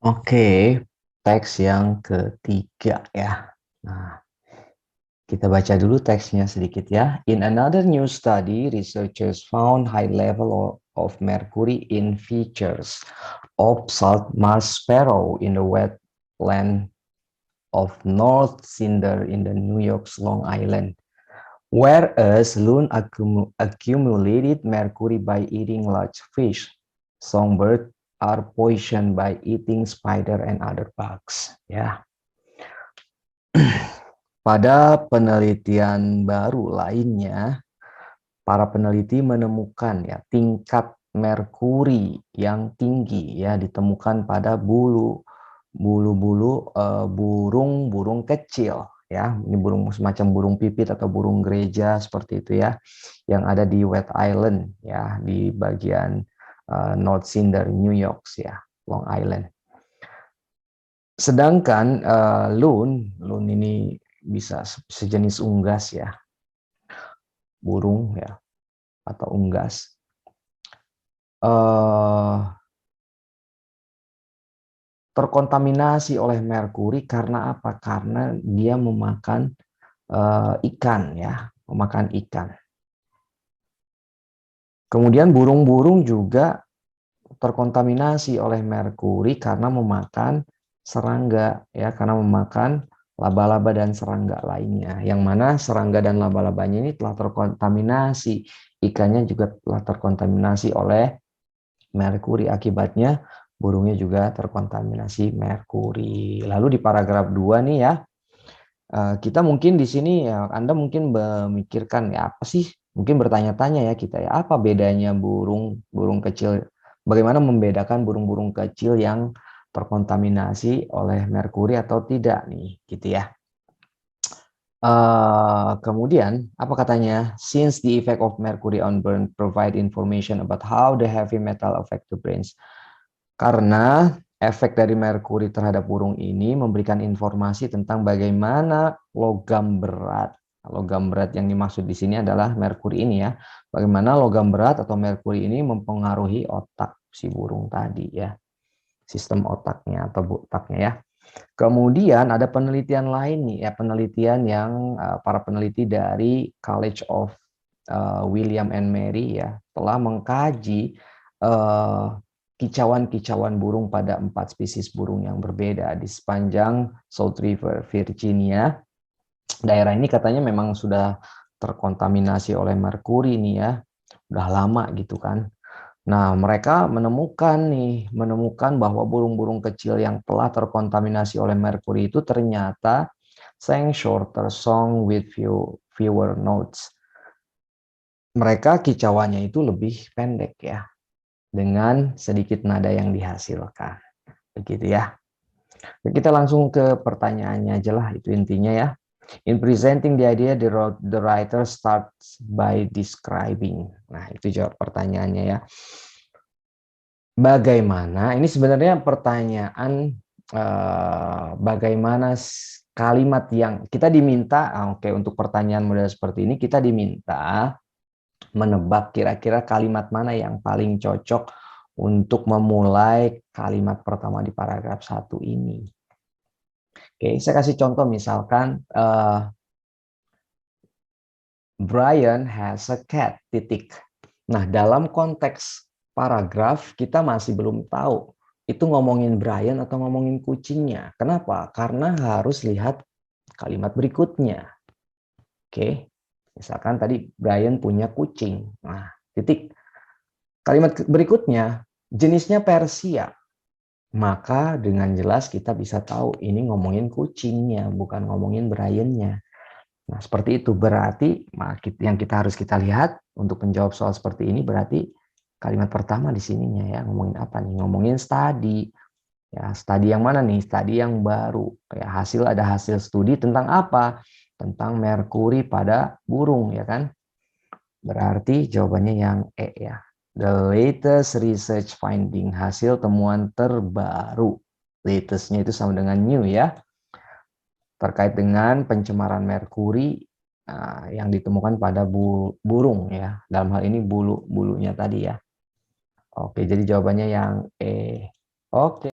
Oke, teks yang ketiga ya. Nah, kita baca dulu teksnya sedikit ya. In another new study, researchers found high level of mercury in features of salt marsh sparrow in the wetland of North Cinder in the New York's Long Island. Whereas loon accumulated mercury by eating large fish, songbirds are poisoned by eating spider and other bugs. Ya, pada penelitian baru lainnya, para peneliti menemukan ya tingkat merkuri yang tinggi ya ditemukan pada bulu-bulu burung-burung kecil ya, ini burung semacam burung pipit atau burung gereja seperti itu ya, yang ada di Wet Island ya, di bagian North Cinder, New York ya, Long Island. Sedangkan loon ini bisa sejenis unggas ya, burung ya atau unggas. Terkontaminasi oleh merkuri karena apa? Karena dia memakan ikan ya, memakan ikan. Kemudian burung-burung juga terkontaminasi oleh merkuri karena memakan serangga ya, karena memakan laba-laba dan serangga lainnya. Yang mana serangga dan laba-labanya ini telah terkontaminasi, ikannya juga telah terkontaminasi oleh merkuri, akibatnya burungnya juga terkontaminasi merkuri. Lalu di paragraf 2 nih ya, kita mungkin di sini ya, Anda mungkin memikirkan ya apa sih? Mungkin bertanya-tanya ya kita ya, apa bedanya burung kecil? Bagaimana membedakan burung-burung kecil yang terkontaminasi oleh merkuri atau tidak nih, gitu ya. Kemudian apa katanya? Since the effect of mercury on burn provide information about how the heavy metal affect the brains. Karena efek dari merkuri terhadap burung ini memberikan informasi tentang bagaimana logam berat. Logam berat yang dimaksud di sini adalah merkuri ini ya. Bagaimana logam berat atau merkuri ini mempengaruhi otak si burung tadi ya. Sistem otaknya atau otaknya ya. Kemudian ada penelitian lain nih ya, penelitian yang para peneliti dari College of William and Mary ya telah mengkaji kicauan-kicauan burung pada 4 spesies burung yang berbeda di sepanjang South River, Virginia. Daerah ini katanya memang sudah terkontaminasi oleh merkuri nih ya, udah lama gitu kan. Nah, mereka menemukan bahwa burung-burung kecil yang telah terkontaminasi oleh merkuri itu ternyata sang shorter song with fewer notes. Mereka kicauannya itu lebih pendek ya, dengan sedikit nada yang dihasilkan. Begitu ya. Kita langsung ke pertanyaannya aja lah, itu intinya ya. In presenting the idea, the writer starts by describing. Nah, itu jawab pertanyaannya ya. Bagaimana? Ini sebenarnya pertanyaan bagaimana kalimat yang kita diminta, oke, untuk pertanyaan model seperti ini kita diminta menebak kira-kira kalimat mana yang paling cocok untuk memulai kalimat pertama di paragraf 1 ini. Oke, saya kasih contoh misalkan Brian has a cat, titik. Nah, dalam konteks paragraf kita masih belum tahu itu ngomongin Brian atau ngomongin kucingnya. Kenapa? Karena harus lihat kalimat berikutnya. Oke, misalkan tadi Brian punya kucing. Nah, titik. Kalimat berikutnya, jenisnya Persia. Maka dengan jelas kita bisa tahu ini ngomongin kucingnya, bukan ngomongin Brian-nya. Nah, seperti itu berarti yang harus kita lihat untuk menjawab soal seperti ini berarti kalimat pertama di sininya ya, ngomongin apa nih? Ngomongin study. Ya, study yang mana nih? Study yang baru. Ya, ada hasil studi tentang apa? Tentang merkuri pada burung ya kan? Berarti jawabannya yang E ya. The latest research finding, hasil temuan terbaru. Latestnya itu sama dengan new ya. Terkait dengan pencemaran merkuri yang ditemukan pada burung ya. Dalam hal ini bulunya tadi ya. Oke, jadi jawabannya yang E. Oke.